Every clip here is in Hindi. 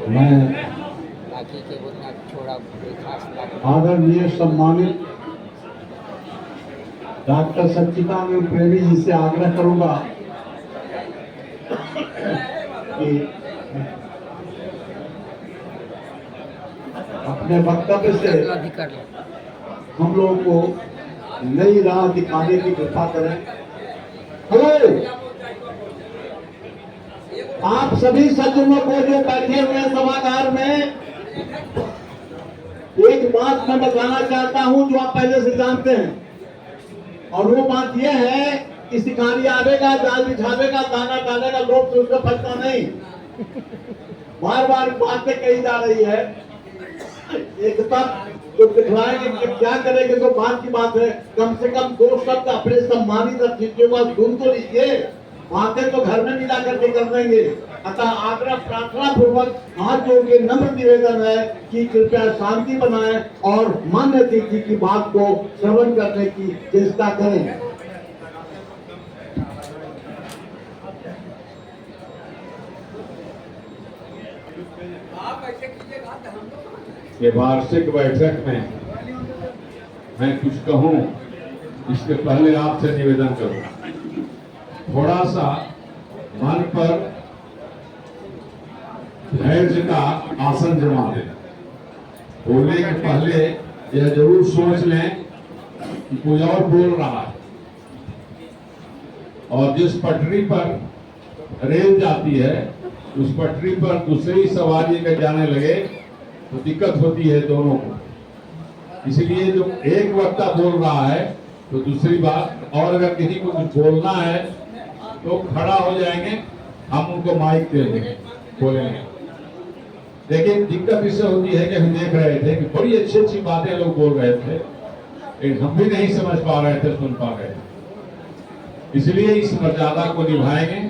मैं बाकी के उतना छोड़ा कोई खास बात आदरणीय सम्मानित डॉक्टर सच्चिदानंद प्रेमी जी से आग्रह करूंगा कि अपने वक्तव्य से भी कर लो। हम लोगों को नई राह दिखाने की कृपा करें। हेलो, आप सभी सज्जनों को जो बैठे हुए हैं सभागार में, एक बात मैं बताना चाहता हूं जो आप पहले से जानते हैं, और वो बात यह है कि शिकारी आवेगा, जाल बिछावेगा, दाना डालेगा, लोग तो उसको फंसता नहीं। बार बार बातें कही जा रही है, एक तक जो दिखलाएंगे कि क्या करेंगे तो बात की बात है। कम से कम दो शब्द अपने सम्मानित अतिथियों का सुन तो लीजिए, बातें तो घर में मिला करके कर देंगे। अतः आग्रह प्रार्थना पूर्वक हाथ जोड़ के नम्र निवेदन है कि कृपया शांति बनाएं और मान्य अतिथि की बात को श्रवण करने की चेष्टा करें। ये वार्षिक बैठक में मैं कुछ कहूं, इसके पहले आपसे निवेदन करूंगा, थोड़ा सा मन पर धैर्य का आसन जमा देना। बोलने के पहले यह जरूर सोच लें कि कोई और बोल रहा है, और जिस पटरी पर रेल जाती है उस पटरी पर दूसरी सवारी अगर जाने लगे तो दिक्कत होती है दोनों को। इसलिए जो एक वक्ता बोल रहा है तो दूसरी बात, और अगर किसी को कुछ बोलना है तो खड़ा हो जाएंगे, हम उनको माइक दे देंगे, बोलेंगे। लेकिन दिक्कत इससे होती है कि हम देख रहे थे कि बड़ी अच्छी अच्छी बातें लोग बोल रहे थे, लेकिन हम भी नहीं समझ पा रहे थे, सुन पा रहे थे। इसलिए इस मर्यादा को निभाएंगे,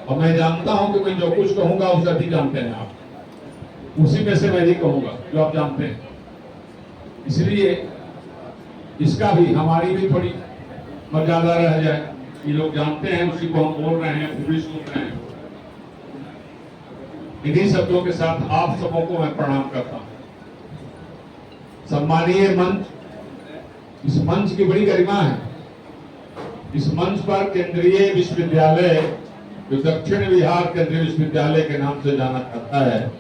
और मैं जानता हूं कि मैं जो कुछ कहूंगा उससे अधिक जानते हैं आप, उसी में से मैं ही कहूंगा जो आप जानते हैं। इसलिए इसका भी, हमारी भी थोड़ी मर्यादा रह जाए कि लोग जानते हैं उसी को हम बोल रहे हैं, वो भी सुन रहे हैं। इन्हीं शब्दों के साथ आप सबों को मैं प्रणाम करता हूं। सम्मानीय मंच, इस मंच की बड़ी गरिमा है। इस मंच पर केंद्रीय विश्वविद्यालय, जो दक्षिण बिहार केंद्रीय विश्वविद्यालय के नाम से जाना जाता है,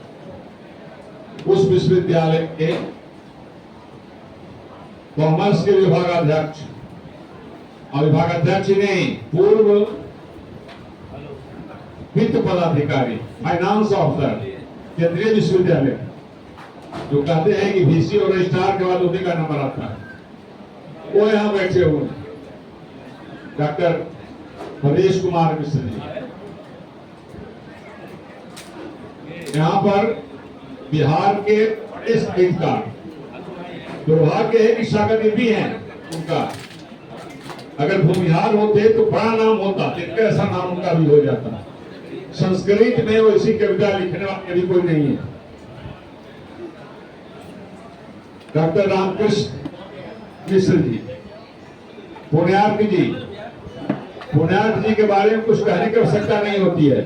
उस विश्वविद्यालय के कॉमर्स के विभागाध्यक्ष, और विभागाध्यक्ष नहीं, पूर्व वित्त पदाधिकारी, फाइनेंस ऑफिसर केंद्रीय विश्वविद्यालय, जो कहते हैं कि वीसी और रजिस्ट्रार के बाद उसी का नंबर आता है, वो यहां बैठे हुए हैं, डॉक्टर हरीश कुमार मिश्र जी। यहाँ पर बिहार के बड़े साहित्यकार, दुर्भाग्य है कि शागिर्द भी हैं उनका, अगर भूमिहार होते तो बड़ा नाम होता, लेकिन ऐसा नाम उनका भी हो जाता। संस्कृत में वैसी कविता लिखने वाले भी कोई नहीं है। डॉक्टर रामकृष्ण मिश्र जी, पुण्यार्थ जी, पुण्यार्थ जी के बारे में कुछ कहने की आवश्यकता नहीं होती है,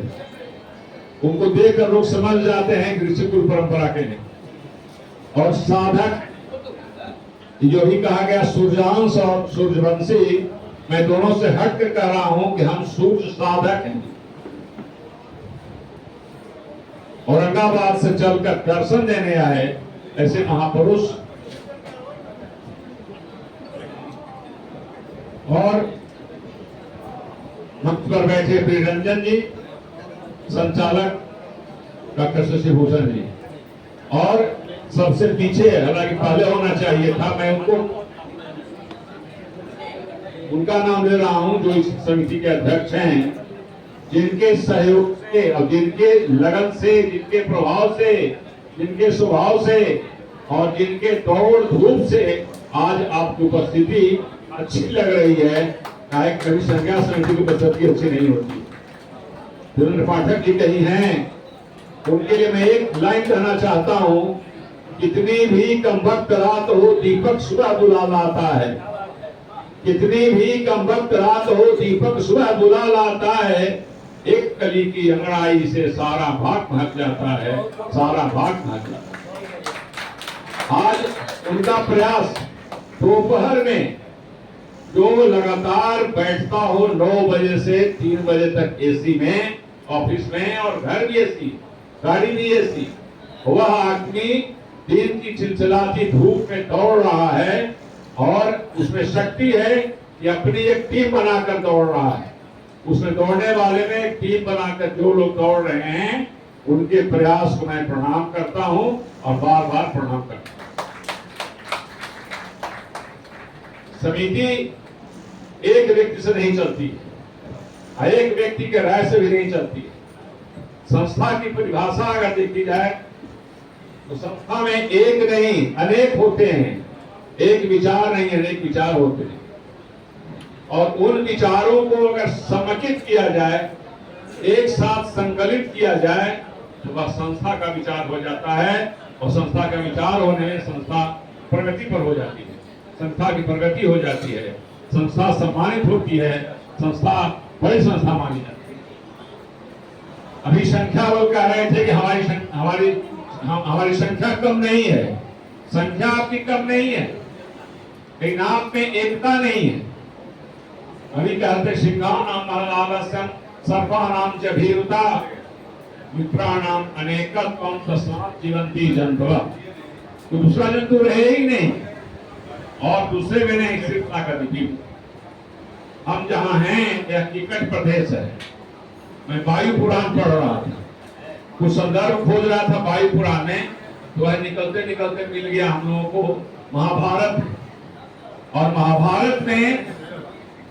उनको देखकर लोग समझ जाते हैं कि ऋषि कुल परंपरा के हैं। और साधक, जो भी कहा गया सूर्यांश और सूर्यवंशी, मैं दोनों से हट कर कह रहा हूं कि हम सूर्य साधक हैं। औरंगाबाद से चलकर दर्शन देने आए ऐसे महापुरुष, और मंच पर बैठे प्रियरंजन जी, संचालक डॉक्टर शशि भूषण जी, और सबसे पीछे, हालांकि पहले होना चाहिए था, मैं उनका नाम ले रहा हूं जो इस समिति के अध्यक्ष हैं, जिनके सहयोग से और जिनके लगन से, जिनके प्रभाव से, जिनके स्वभाव से और जिनके दौड़ धूप से आज आपकी उपस्थिति अच्छी लग रही है। कभी संज्ञा समिति की उपस्थिति अच्छी नहीं होती। सुरेंद्र पाठक जी कहीं हैं, उनके लिए मैं एक लाइन कहना चाहता हूं, कितनी भी कमबख्त रात हो दीपक सुबह बुला लाता है, कितनी भी कमबख्त रात हो दीपक सुबह बुला लाता है, एक कली की अंगड़ाई से सारा भाग महक जाता है, सारा भाग महक जाता है। आज उनका प्रयास दोपहर में जो लगातार बैठता हो 9 बजे से 3 बजे तक एसी में, ऑफिस में, और घर भी एसी, गाड़ी भी एसी, वह आदमी दिन की चिलचिलाती धूप में दौड़ रहा है और उसमें शक्ति है कि अपनी एक टीम बनाकर दौड़ रहा है। उसमें दौड़ने वाले में एक टीम बनाकर जो लोग दौड़ रहे हैं उनके प्रयास को मैं प्रणाम करता हूं और बार बार प्रणाम करता हूं। समिति एक व्यक्ति से नहीं चलती, एक व्यक्ति के राय से भी नहीं चलती। संस्था की परिभाषा अगर देखी जाए तो संस्था में एक नहीं अनेक होते हैं, एक विचार नहीं अनेक विचार होते हैं, और उन विचारों को अगर समेकित किया जाए, एक साथ संकलित किया जाए तो वह संस्था का विचार हो जाता है, और संस्था का विचार होने में संस्था प्रगति पर हो जाती है, संस्था की प्रगति हो जाती है, संस्था सम्मानित होती है, संस्था बड़ी संस्था मानी जाती है। अभी संख्या लोग कह रहे थे कि हमारी संख्या कम नहीं है। संख्या आपकी कम नहीं है, लेकिन आप में एकता नहीं है। अभी कहते सिंहानाम आलस्यम सर्वानाम च भीरुता मित्राणाम अनेकत्वम तस्मात् जीवन्ति जन्तवः। तो दूसरा जंतु रहे ही नहीं, और दूसरे में नहीं, सिर्फ साकदीपी। हम जहां हैं यह निकट प्रदेश है। मैं वायु पुराण पढ़ रहा था, कुछ संदर्भ खोज रहा था वायु पुराण में, तो वह निकलते निकलते मिल गया हम लोगों को महाभारत। और महाभारत में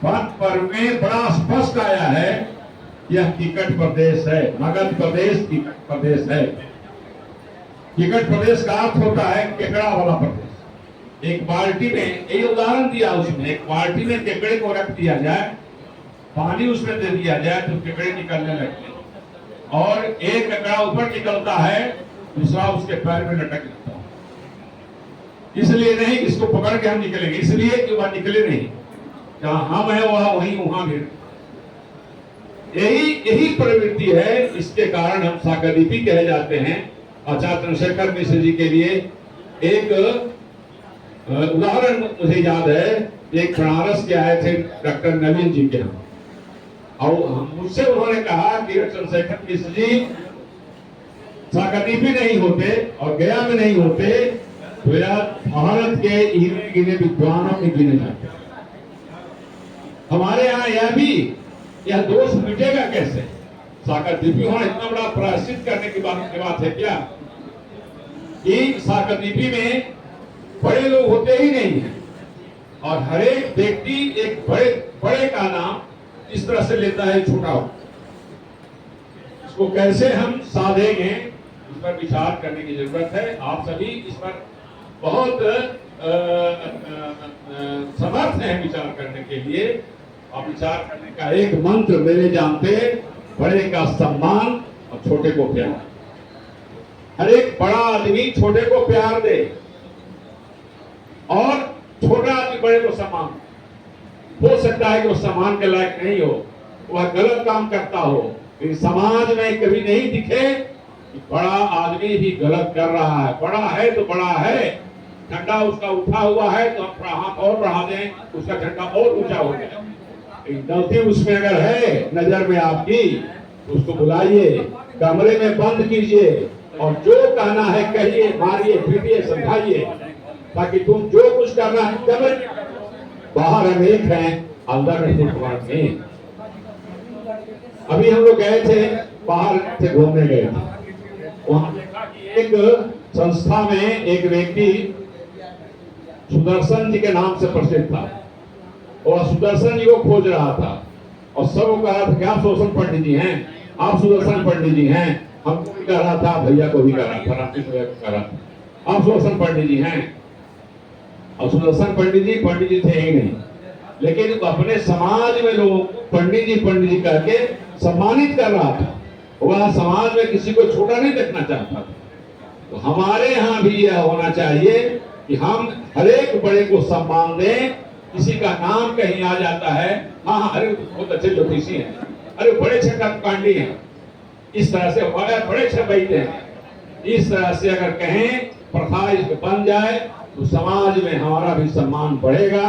पर्व में बड़ा स्पष्ट आया है यह निकट प्रदेश है, मगध प्रदेश निकट प्रदेश है। निकट प्रदेश का अर्थ होता है केकड़ा वाला प्रदेश। एक बाल्टी में, एक उदाहरण दिया उसमें, एक बाल्टी में केकड़े को रख दिया जाए, पानी उसमें दे दिया जाए तो केकड़े निकलने लगते हैं, और एक केकड़ा ऊपर निकलता है, दूसरा उसके पैर में लटक जाता है। इसलिए नहीं इसको पकड़ के हम निकलेंगे, इसलिए कि वह निकले नहीं, जहां हम है वहां भी। यही प्रवृत्ति है, इसके कारण हम साकदीपी कहे जाते हैं। आचार्य चंद्रशेखर मिश्र जी के लिए एक उदाहरण मुझे याद है। एक बनारस के आए थे डॉक्टर नवीन जी के यहाँ, और मुझसे उन्होंने कहा कि चंद्रशेखर मिश्र जी साकदीपी नहीं होते और गया में नहीं होते तो यह भारत के गिने विद्वानों में गिने जाते। हमारे यहाँ यह दोष मिटेगा कैसे? साकदीपी होना इतना बड़ा प्रायश्चित करने की बात है क्या? कि साकदीपी में बड़े लोग होते ही नहीं है, और हर एक व्यक्ति एक बड़े का नाम इस तरह से लेता है छोटा हो। इसको कैसे हम साधेंगे, इस पर विचार करने की जरूरत है। आप सभी इस पर बहुत समर्थ हैं विचार करने के लिए। और विचार करने का एक मंत्र मेरे जानते, बड़े का सम्मान और छोटे को प्यार। हर एक बड़ा आदमी छोटे को प्यार दे, और छोटा आदमी बड़े को सम्मान। हो सकता है कि वो सम्मान के लायक नहीं हो, वह गलत काम करता हो, लेकिन समाज में कभी नहीं दिखे कि बड़ा आदमी भी गलत कर रहा है। बड़ा है तो बड़ा है, झंडा उसका उठा हुआ है तो हम हाथ और बढ़ा दें, उसका झंडा और ऊंचा हो जाए। गलती उसमें अगर है नजर में आपकी, उसको बुलाइए, कमरे में बंद कीजिए, और जो कहना है कहिए, मारिए, पीटिए, समझाइए, ताकि तुम जो कुछ करना है कमरे में। बाहर हम एक हैं, अंदर में फुटपाथ में। अभी हम लोग गए थे, बाहर से घूमने गए थे, वहां देखा कि एक संस्था में एक व्यक्ति सुदर्शन जी के नाम से प्रसिद्ध था, और सुदर्शन जी को खोज रहा था, और सब कह रहा था कि आप सुदर्शन पंडित जी हैं, आप सुदर्शन पंडित जी हैं। हमको भी कह रहा था, भैया को भी कह रहा था, रामकृष्ण भैया को कह रहा था, आप सुदर्शन पंडित जी हैं। और सुदर्शन पंडित जी थे ही नहीं, लेकिन अपने समाज में लोगों को पंडित जी करके सम्मानित कर रहा था। वह समाज में किसी को छोटा नहीं देखना चाहता था। तो हमारे यहाँ भी यह होना चाहिए कि हम हर एक बड़े को सम्मान दें। किसी का नाम कहीं आ जाता है, हाँ अरे बहुत अच्छे ज्योतिषी हैं, अरे बड़े छह कर्मकांडी हैं, इस तरह से बड़े छह बैठे हैं, इस तरह से अगर कहें प्रथा इसमें बन जाए तो समाज में हमारा भी सम्मान बढ़ेगा।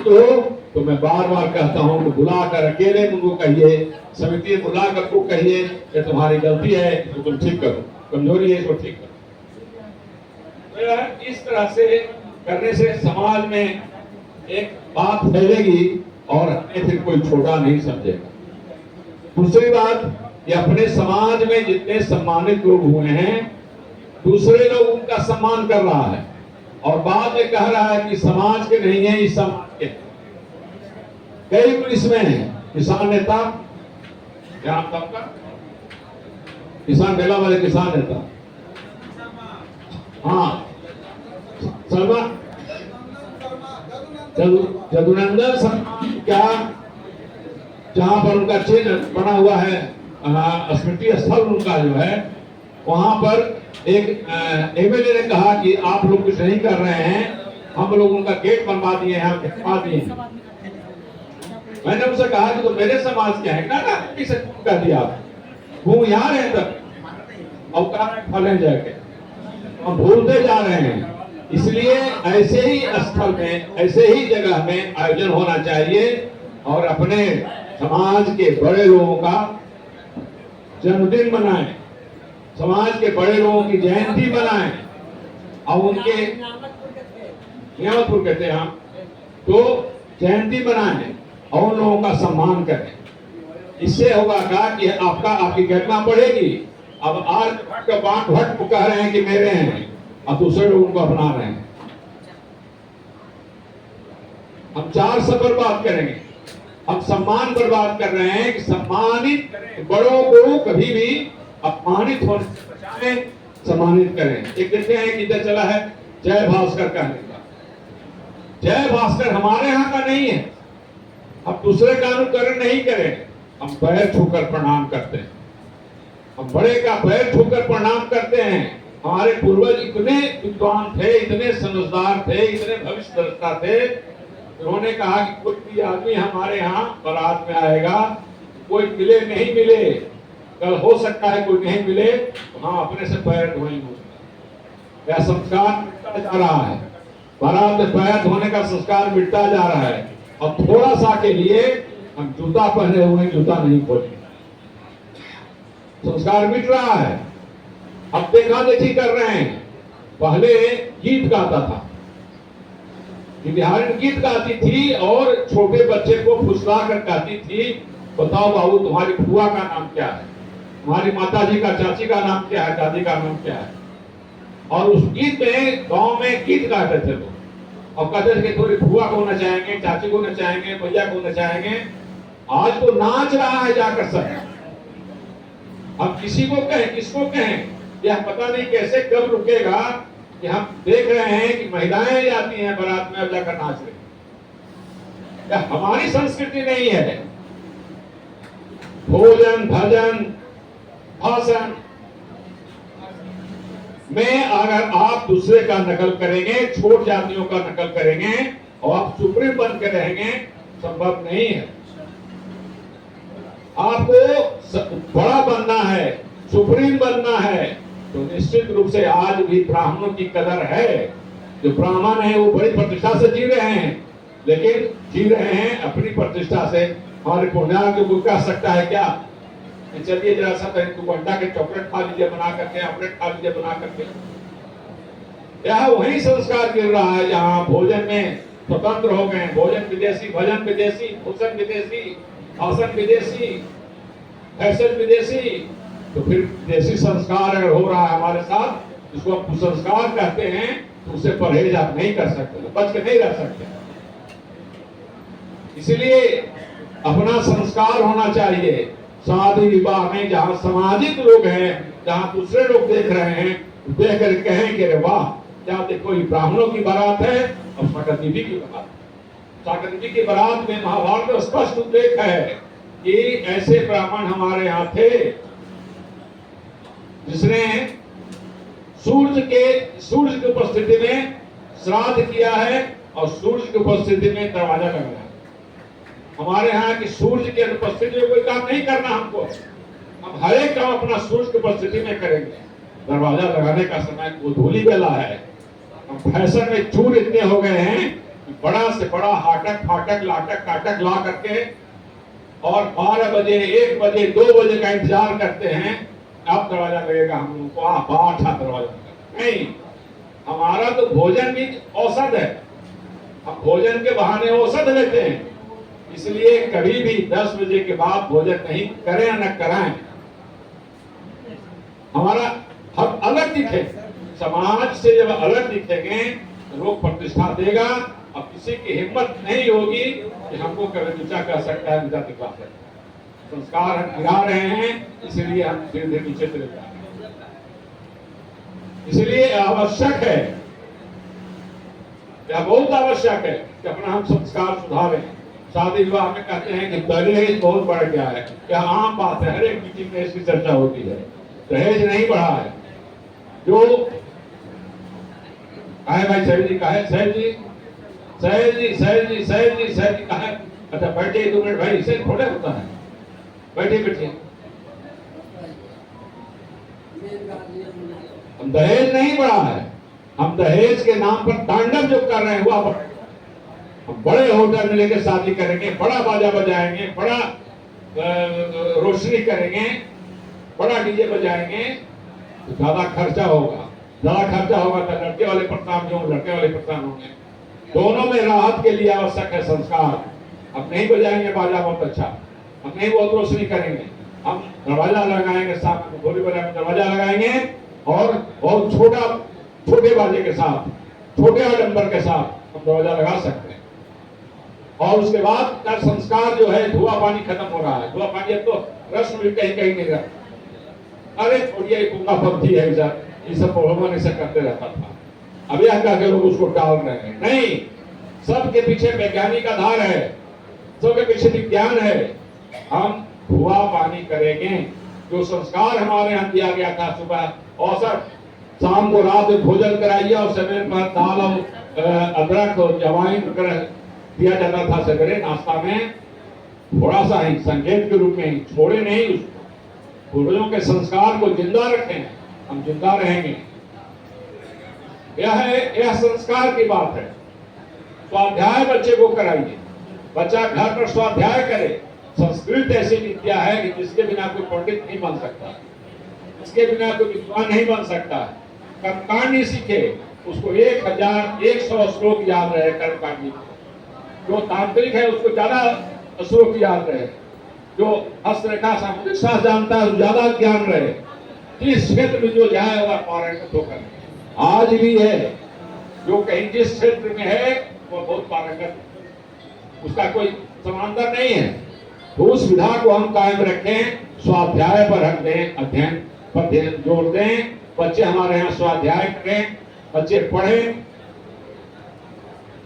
तो मैं बार बार कहता हूं कि बुलाकर अकेले उनको कहिए, समिति बुलाकर को कहिए कि तुम्हारी गलती है तो तुम ठीक करो, कमजोरी है तो ठीक करो। तो इस तरह से करने से समाज में एक बात फैलेगी और हमें फिर कोई छोटा नहीं समझेगा। दूसरी बात, कि अपने समाज में जितने सम्मानित लोग हुए हैं, दूसरे लोग उनका सम्मान कर रहा है और बाद में कह रहा है कि समाज के नहीं है, इस समाज के। कई पुलिस में है किसान नेता, क्या नाम था आपका? किसान मेला वाले किसान नेता, हाँ शर्मा, जदुनंदन शर्मा, क्या जहां पर उनका चिन्ह बना हुआ है, स्मृति स्थल उनका जो है, वहां पर एक एमएलए ने कहा कि आप लोग कुछ नहीं कर रहे हैं, हम लोग उनका गेट बनवा दिए हैं, हटवा दिए हैं। मैंने उनसे कहा कि तो मेरे समाज के हैं ना, किसे कह दिया आप, वो यहाँ रहे तक अवतार फले जाके हम भूलते जा रहे हैं। इसलिए ऐसे ही स्थल में, ऐसे ही जगह में आयोजन होना चाहिए और अपने समाज के बड़े लोगों का जन्मदिन मनाएं, समाज के बड़े लोगों की जयंती मनाएं और उनके नियामतपुर कहते हैं हम, तो जयंती मनाएं और उन लोगों का सम्मान करें। इससे होगा क्या कि आपकी गरिमा बढ़ेगी। अब आज बांट भट्ट कह रहे हैं कि मेरे हैं और दूसरे लोग उनको अपना रहे हैं। हम 4 सफर बात करेंगे, हम सम्मान पर बात कर रहे हैं कि सम्मानित बड़ों को कभी भी अपमानित होने से बचाएं, सम्मानित करें। एक देखते हैं कि इधर चला है जय भास्कर कहने का। जय भास्कर हमारे यहाँ का नहीं है, हम दूसरे का अनुकरण नहीं करें, हम पैर छूकर प्रणाम करते हैं, हम बड़े का पैर छूकर प्रणाम करते हैं। हमारे पूर्वज इतने विद्वान थे, इतने समझदार थे, इतने भविष्य दृष्टा थे, उन्होंने कहा कि कोई भी आदमी हमारे यहाँ बारात में आएगा, कोई मिले नहीं मिले, कल हो सकता है कोई नहीं मिले, तो हम अपने से पैर धोएंगे। यह संस्कार मिटता जा रहा है, बारात में पैर धोने का संस्कार मिटता जा रहा है और थोड़ा सा के लिए हम जूता पहने हुए जूता नहीं खोलेंगे, संस्कार मिट रहा है। अब देखा देखी कर रहे हैं। पहले गीत गाता था, बिहारी गीत गाती थी और छोटे बच्चे को फुसला कर कहती थी, बताओ बाबू तुम्हारी फुआ का नाम क्या है, तुम्हारी माताजी का, चाची का नाम क्या है, दादी का नाम क्या है। और उस गीत में गांव में गीत गाते थे लोग और कहते थे कि थोड़ी फुआ को नचाएंगे, चाची को नचाएंगे, भैया को नचाएंगे। आज तो नाच रहा है जाकर सब। अब किसी को कहें, किसको कहें, यह पता नहीं कैसे कब रुकेगा कि हम देख रहे हैं कि महिलाएं जाती हैं बारात में अब जाकर नाच रही। यह हमारी संस्कृति नहीं है। भोजन, भजन, भाषण में अगर आप दूसरे का नकल करेंगे, छोट जातियों का नकल करेंगे और आप सुप्रीम बन के रहेंगे, संभव नहीं है। आपको बड़ा बनना है, सुप्रीम बनना है, तो निश्चित रूप से आज भी ब्राह्मणों की कदर है। जो ब्राह्मण है वो बड़ी प्रतिष्ठा से जी रहे हैं, लेकिन जी रहे हैं अपनी प्रतिष्ठा से। हमारे पुण्याल के कोई कह सकता है क्या कि चलिए जरा सा तू अंडा के चॉकलेट खा लीजिए बना करके, ऑमलेट खा लीजिए बना करके। यह वही संस्कार गिर रहा है जहाँ भोजन में स्वतंत्र हो गए, भोजन विदेशी, भजन विदेशी, भूषण विदेशी, भाषण विदेशी, फैशन विदेशी। तो फिर विदेशी संस्कार अगर हो रहा है हमारे साथ, जिसको आप कुसंस्कार कहते हैं, तो उससे परहेज आप नहीं कर सकते, तो बच के नहीं रह सकते। इसलिए अपना संस्कार होना चाहिए। शादी विवाह में जहाँ सामाजिक लोग हैं, जहाँ दूसरे लोग देख रहे हैं, देख कर कहें कि वाह क्या देखो ये ब्राह्मणों की बारात है और सागर देवी की बारात। सागर देवी की बारात में महाभारत में स्पष्ट उल्लेख है कि ऐसे ब्राह्मण हमारे यहाँ थे जिसने सूर्य की उपस्थिति में श्राद्ध किया है और सूर्य की उपस्थिति में दरवाजा लगाया। हमारे यहाँ की सूर्य की अनुपस्थिति में कोई काम नहीं करना हमको। हम हर एक काम अपना सूर्य की उपस्थिति में करेंगे। दरवाजा लगाने का समय गोधूली बेला है। हम फैशन में चूर इतने हो गए हैं कि बड़ा से बड़ा हाटक फाटक लाटक काटक ला करके और 12 बजे 1 बजे 2 बजे का इंतजार करते हैं। अब दरवाजा लगेगा हम लोगों को, बाठा दरवाजा नहीं। हमारा तो भोजन भी औसत है, हम भोजन के बहाने औसत लेते हैं। इसलिए कभी भी 10 बजे के बाद भोजन नहीं करें या न कराएं। हमारा हम अलग दिखे, समाज से जब अलग दिखेंगे तो लोग प्रतिष्ठा देगा। अब किसी की हिम्मत नहीं होगी कि हमको कभी नीचा कर सकता है, नीचा दिखा सकता है। संस्कार हम गिरा रहे हैं, इसलिए हम धीरे धीरे नीचे चले जा रहे हैं। इसलिए आवश्यक है, यह बहुत आवश्यक है कि अपना हम संस्कार सुधारें। शादी विवाह में कहते हैं कि दहेज बहुत बढ़ गया है, क्या आम बात है, हर एक मीटिंग में इसकी चर्चा होती है। दहेज नहीं बढ़ा है। जो कहे भाई सैल जी कहे, सैल जी सैल जी सैल जी सैल जी सैल जी कहे, अच्छा बैठे 2 मिनट भाई, इससे थोड़े होता है, बैठे बैठे। हम दहेज नहीं बढ़ा है, हम दहेज के नाम पर तांडव जो कर रहे हैं वो हम बड़े होटल में लेके शादी करेंगे, बड़ा बाजा बजाएंगे, बड़ा रोशनी करेंगे, बड़ा डीजे बजाएंगे तो ज्यादा खर्चा होगा। ज्यादा खर्चा होगा तो लड़के वाले परेशान होंगे, लड़के वाले परेशान होंगे। दोनों में राहत के लिए आवश्यक है संस्कार। हम नहीं बजाएंगे बाजा बहुत अच्छा, हम नहीं बहुत रोशनी करेंगे, हम दरवाजा लगाएंगे, साथ में गोली बजा में दरवाजा लगाएंगे और बहुत छोटे बाजे के साथ, छोटे आडंबर के साथ हम दरवाजा लगा सकते हैं। और उसके बाद का संस्कार जो है, धुआं पानी खत्म हो रहा है। धुआं पानी अब तो रस्म भी कहीं कहीं नहीं रहा। अरे छोड़िए पंथी है सर, ये सब भगवान ऐसा करते रहता था। अब यह कहकर लोग उसको टाल रहे हैं। नहीं, सबके पीछे वैज्ञानिक आधार है, सबके पीछे विज्ञान है। हम धुआं पानी करेंगे। जो संस्कार हमारे यहाँ दिया गया था, सुबह औसत शाम को रात में भोजन कराइए और समय पर दाल और अदरक और जवाइन दिया जाता था सवेरे नाश्ता में, थोड़ा सा ही संकेत के रूप में, छोड़े नहीं उसको। पूर्वजों के संस्कार को जिंदा रखें, हम जिंदा रहेंगे। यह संस्कार की बात है। स्वाध्याय बच्चे को कराइए, बच्चा घर पर स्वाध्याय करे। संस्कृत ऐसी विद्या है कि जिसके बिना कोई पंडित नहीं बन सकता, इसके बिना कोई विद्वान नहीं बन सकता। कर्मकांड सीखे, उसको 1100 श्लोक याद रहे। कर्मकांड जो तांत्रिक है उसको ज्यादा श्लोक याद रहे, जो हस्तरेखा सामुद्रिक शास्त्र जानता है ज्यादा ज्ञान रहे। जिस क्षेत्र में जो जाए वह पारंगत होकर, आज भी है जो कहीं जिस क्षेत्र में है वो बहुत पारंगत, उसका कोई समांतर नहीं है। तो उस विधा को हम कायम रखें, स्वाध्याय पर हम दें, अध्ययन पर जोर दें। बच्चे हमारे यहाँ स्वाध्याय करें, बच्चे पढ़ें,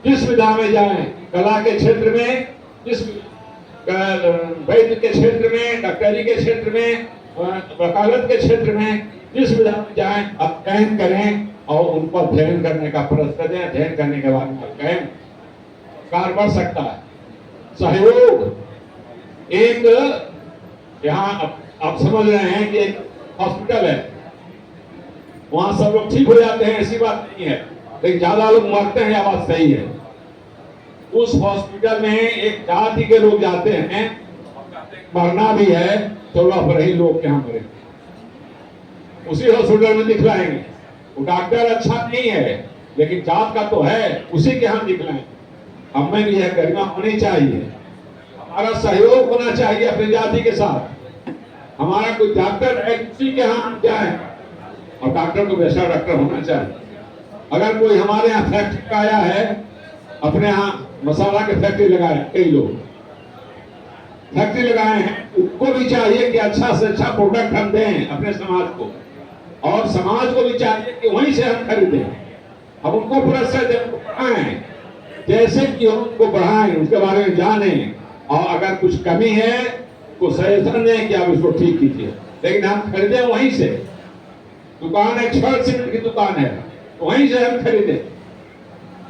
जिस विधा में जाएं, कला के क्षेत्र में, जिस वैद्य के क्षेत्र में, डॉक्टरी के क्षेत्र में, वकालत के क्षेत्र में, जिस विधा में जाएं, अध्ययन करें और उनको अध्ययन करने का प्रयास दें। अध्ययन करने के बाद अध्ययन कार्य बढ़ सकता है। सहयोग, एक यहाँ आप समझ रहे हैं कि एक हॉस्पिटल है, वहां सब लोग ठीक हो जाते हैं, ऐसी बात नहीं है, लेकिन ज्यादा लोग मरते हैं, यह बात सही है। उस हॉस्पिटल में एक जाति के लोग जाते हैं, मरना भी है तो वह ही लोग के यहाँ मरे, उसी हॉस्पिटल में दिखलाएंगे। वो डॉक्टर अच्छा नहीं है लेकिन जात का तो है, उसी के यहाँ दिखलाएंगे। हमें भी यह गरिमा होनी चाहिए, हमारा सहयोग होना चाहिए अपनी जाति के साथ। हमारा कोई डॉक्टर है, उसी के यहाँ जाए और डॉक्टर को वैसा डॉक्टर होना चाहिए। अगर कोई हमारे यहाँ फैक्ट्री का आया है, अपने यहाँ मसाला के फैक्ट्री लगाए, कई लोग फैक्ट्री लगाए हैं, उनको भी चाहिए कि अच्छा से अच्छा प्रोडक्ट हम दें अपने समाज को, और समाज को भी चाहिए कि वहीं से हम खरीदें। हम उनको प्रोत्साहित दें, उनको बढ़ाएं, जैसे कि हम उनको बढ़ाएं, उसके बारे में जानें, और अगर कुछ कमी है तो सजेशन दें कि आप इसको ठीक कीजिए, लेकिन हम खरीदें वहीं से। दुकान एक छड़ सीमेंट की दुकान है, वहीं से हम खरीदें।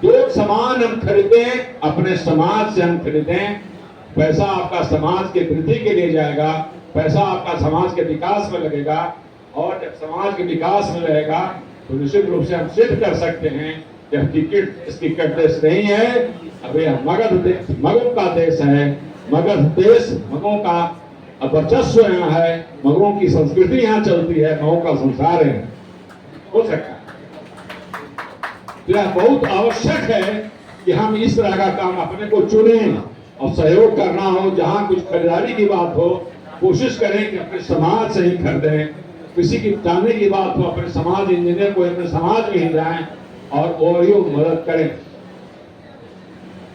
जो सामान हम खरीदें अपने समाज से हम खरीदें, पैसा आपका समाज के वृद्धि के लिए जाएगा, पैसा आपका समाज के विकास में लगेगा, और जब समाज के विकास में रहेगा तो निश्चित रूप से हम सिद्ध कर सकते हैं कि टिकट देश नहीं है, अभी मगध का देश है। मगध देश, मगों का वर्चस्व यहाँ है, मगों की संस्कृति यहाँ चलती है, मगों का संसार है, हो सकता है। तो यह बहुत आवश्यक है कि हम इस तरह का काम अपने को चुनें और सहयोग करना हो। जहां कुछ खरीदारी की बात हो, कोशिश करें कि अपने समाज से ही खरीदें। किसी की जाने की बात हो, अपने समाज इंजीनियर को अपने समाज में ही जाएं और वो मदद करें।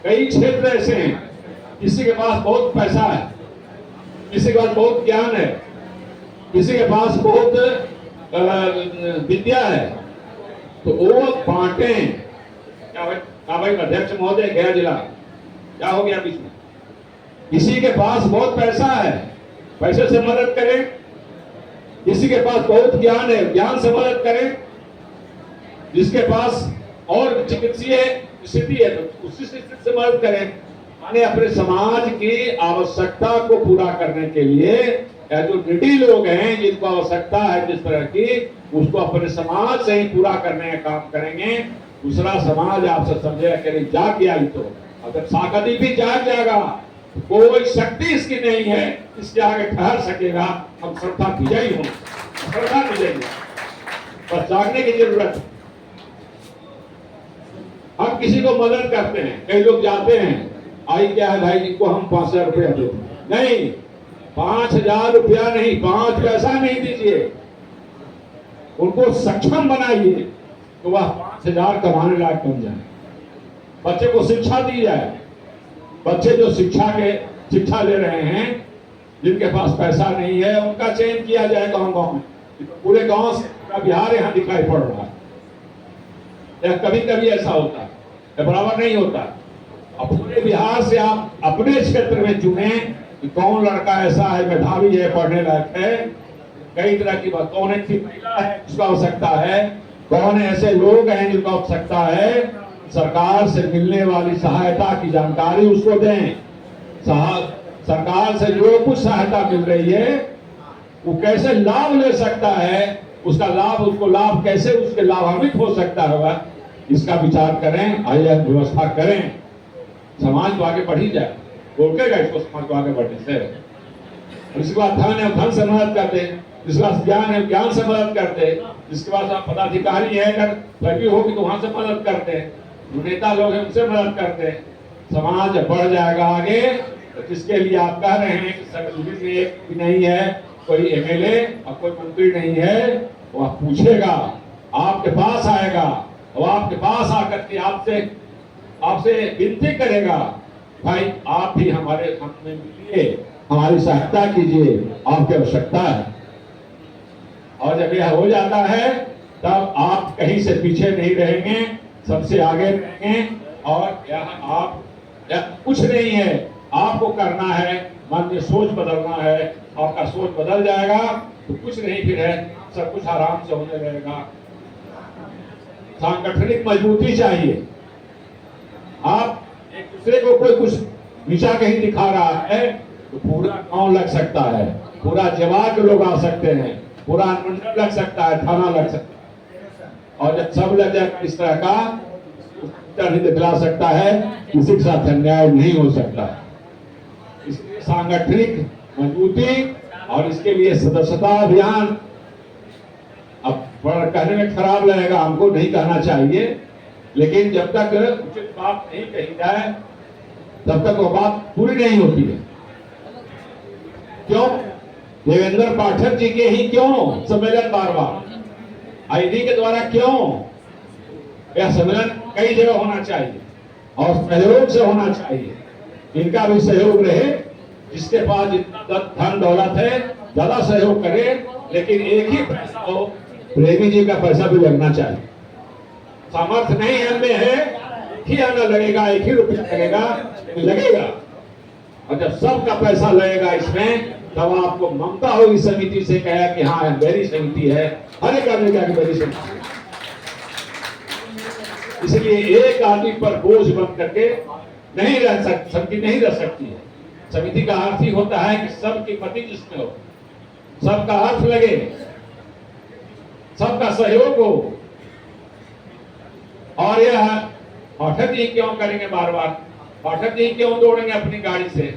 कई क्षेत्र ऐसे हैं, किसी के पास बहुत पैसा है, किसी के पास बहुत ज्ञान है, किसी के पास बहुत विद्या है, तो वो बांटे। क्या भाई अध्यक्ष महोदय गया जिला क्या हो गया बीच में? किसी के पास बहुत पैसा है, पैसे से मदद करें। किसी के पास बहुत ज्ञान है, ज्ञान से मदद करें। जिसके पास और चिकित्सीय स्थिति है तो उसी स्थिति से मदद करें। माने अपने समाज की आवश्यकता को पूरा करने के लिए या जो निडी लोग हैं जिनको आवश्यकता है जिस तरह की, उसको अपने समाज से ही पूरा करने का काम करेंगे। दूसरा समाज आपसे समझेगा कि जाग गया, तो अगर साकती भी जाग जाएगा, कोई शक्ति इसकी नहीं है इसके आगे ठहर सकेगा। हम श्रद्धा विजयी हों, श्रद्धा विजयी, बस जागने की जरूरत है। हम किसी को मदद करते हैं, कई लोग जाते हैं, आई क्या है भाई जी को हम 5,000 रुपया दो, नहीं 5,000 रुपया नहीं, 5 पैसा नहीं दीजिए, उनको सक्षम बनाइए तो वह 5,000 कमाने लायक बन जाए। बच्चे को शिक्षा दी जाए। बच्चे जो शिक्षा ले रहे हैं, जिनके पास पैसा नहीं है, उनका चयन किया जाए गांव-गांव में। पूरे गांव से पूरा बिहार यहाँ दिखाई पड़ रहा है। कभी कभी ऐसा होता है, बराबर नहीं होता। अब पूरे बिहार से आप अपने क्षेत्र में चुने कि कौन लड़का ऐसा है, मेधावी है, पढ़ने लायक है। कई तरह की बात, कौन ऐसी महिला है जिसको आवश्यकता है, कौन ऐसे लोग हैं जिनको आवश्यकता है। सरकार से मिलने वाली सहायता की जानकारी उसको दें। सरकार से जो कुछ सहायता मिल रही है वो कैसे लाभ ले सकता है, उसका लाभ, उसको लाभ कैसे उसके लाभान्वित हो सकता होगा, इसका विचार करें, आइए व्यवस्था करें। समाज तो आगे बढ़ ही जाए, रोकेगा इसको समाज को आगे बढ़ने से। इसके बाद धन है, धन से मदद करते, जिसके पास ज्ञान है, ज्ञान से मदद करते, जिसके पास आप पदाधिकारी है, अगर लड़की होगी तो वहां से मदद करते हैं, जो नेता लोग हैं उनसे मदद करते हैं। समाज बढ़ जाएगा आगे। तो जिसके लिए आप कह रहे हैं कि संगठन में एक भी नहीं है, कोई एमएलए और कोई मंत्री नहीं है, वह पूछेगा, आपके पास आएगा और आपके पास आकर के आपसे विनती करेगा, भाई आप भी हमारे हमें मिलिए, हमारी सहायता कीजिए, आपकी आवश्यकता है। और जब यह हो जाता है तब आप कहीं से पीछे नहीं रहेंगे, सबसे आगे रहेंगे। और कुछ नहीं है, आपको करना है, मन में सोच बदलना है। आपका सोच बदल जाएगा तो कुछ नहीं फिर है, सब कुछ आराम से होने लगेगा। सांगठनिक मजबूती चाहिए। आप एक दूसरे को कोई कुछ नीचा कहीं दिखा रहा है तो पूरा गांव लग सकता है, पूरा जवाब के लोग आ सकते हैं, पूरा मंडल लग सकता है, थाना लग सकता है। और जब सब लग जाए इस तरह का नहीं दिखला सकता है, किसी के साथ अन्याय नहीं हो सकता। इसलिए सांगठनिक मजबूती और इसके लिए सदस्यता अभियान। अब कहने में खराब लगेगा, हमको नहीं कहना चाहिए, लेकिन जब तक उचित बात नहीं कही जाए तब तक वो बात पूरी नहीं होती है। क्यों? देवेंद्र पाठक जी के ही क्यों सम्मेलन बार बार आईडी के द्वारा क्यों? यह सम्मेलन कई जगह होना चाहिए और सहयोग से होना चाहिए। इनका भी सहयोग रहे, जिसके पास जितना धन दौलत है ज्यादा सहयोग करे, लेकिन एक ही पैसा हो, प्रेमी जी का पैसा भी लगना चाहिए। सामर्थ्य नहीं हमें है, एक ही आना लगेगा, एक ही रुपया लगेगा, लगेगा। और जब सबका पैसा लगेगा इसमें, तब आपको ममता होगी समिति से, कहा कि हाँ मेरी समिति है, हर एक आदमी का मेरी समिति। इसलिए एक आदमी पर बोझ बन करके नहीं रह सकती, समिति नहीं रह सकती है। समिति का अर्थ ही होता है कि सबकी मति जिसमें हो, सबका अर्थ लगे, सबका सहयोग हो। और यह पाठक जी क्यों करेंगे बार बार, पाठक जी क्यों दौड़ेंगे अपनी गाड़ी से?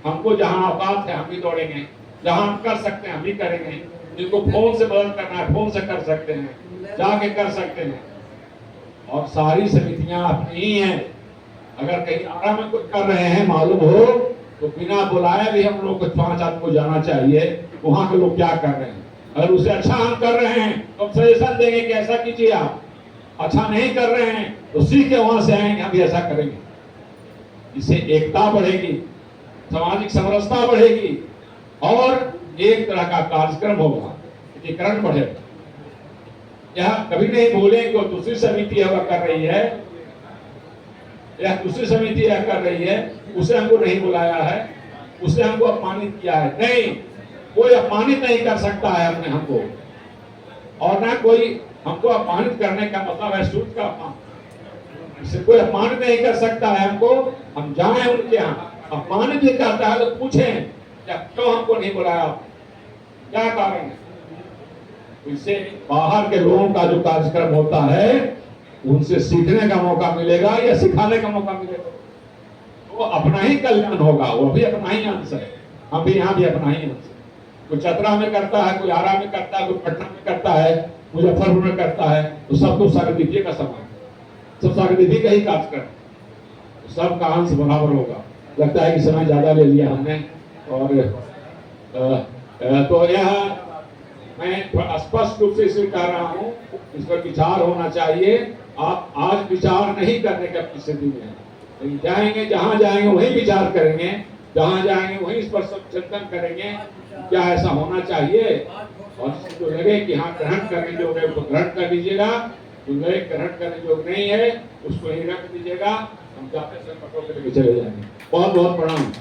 हमको जहां औकात है हम भी दौड़ेंगे, जहां हम कर सकते हैं हम भी करेंगे। जिनको फोन से मदद करना है फोन से कर सकते हैं, जाके कर सकते हैं। और सारी समितियां अपनी ही हैं। अगर कहीं आरा में कुछ कर रहे हैं मालूम हो तो बिना बुलाए भी हम लोग को 5 आदमी को जाना चाहिए वहां के लोग क्या कर रहे हैं। अगर उसे अच्छा हम कर रहे हैं तो हम सजेशन देंगे कि ऐसा कीजिए आप। अच्छा नहीं कर रहे हैं तो सीख के वहां से आएंगे, हम भी ऐसा करेंगे। इससे एकता बढ़ेगी, सामाजिक समरसता बढ़ेगी और एक तरह का कार्यक्रम होगा, एकीकरण बढ़ेगा। यह कभी नहीं भूलें कि दूसरी समिति वह कर रही है, यह दूसरी समिति यह कर रही है, उसे हमको नहीं बुलाया है, उसे हमको अपमानित किया है। नहीं, कोई अपमानित नहीं कर सकता है हमने हमको, और ना कोई हमको अपमानित करने का मतलब है सूद का अपमान। इससे कोई अपमानित नहीं कर सकता है हमको। हम जाएं उनके यहाँ, अपमानित भी करता है तो पूछें क्या क्यों हमको नहीं बुलाया, क्या कारण है। इससे बाहर के लोगों का जो कार्यक्रम होता है उनसे सीखने का मौका मिलेगा या सिखाने का मौका मिलेगा, वो अपना ही कल्याण होगा। वो भी अपना ही अंश है, हम भी यहाँ भी अपना ही अंश है। कोई चतरा में करता है, कोई आरा में करता है, कोई पटना में करता है, मुजफ्फरपुर में करता है, तो सब तो सागरदीदी का समान, सब सागरदीदी का ही कार्यक्रम, तो सबका अंश बराबर होगा। लगता है कि समय ज्यादा ले लिया हमने, और तो यह मैं स्पष्ट रूप से इसे कह रहा हूँ, इस पर विचार होना चाहिए। आप आज विचार नहीं करने का स्थिति में है, लेकिन जाएंगे जहां जाएंगे वहीं विचार करेंगे, जहां जाएंगे वहीं इस पर चिंतन करेंगे क्या ऐसा होना चाहिए। और जो लगे कि हाँ ग्रहण करने योग्य है उसको ग्रहण कर लीजिएगा, जो लगे ग्रहण करने योग्य नहीं है उसको ही रख दीजिएगा। हम जाते समय पटों के लेके चले जाएंगे। बहुत बहुत प्रणाम।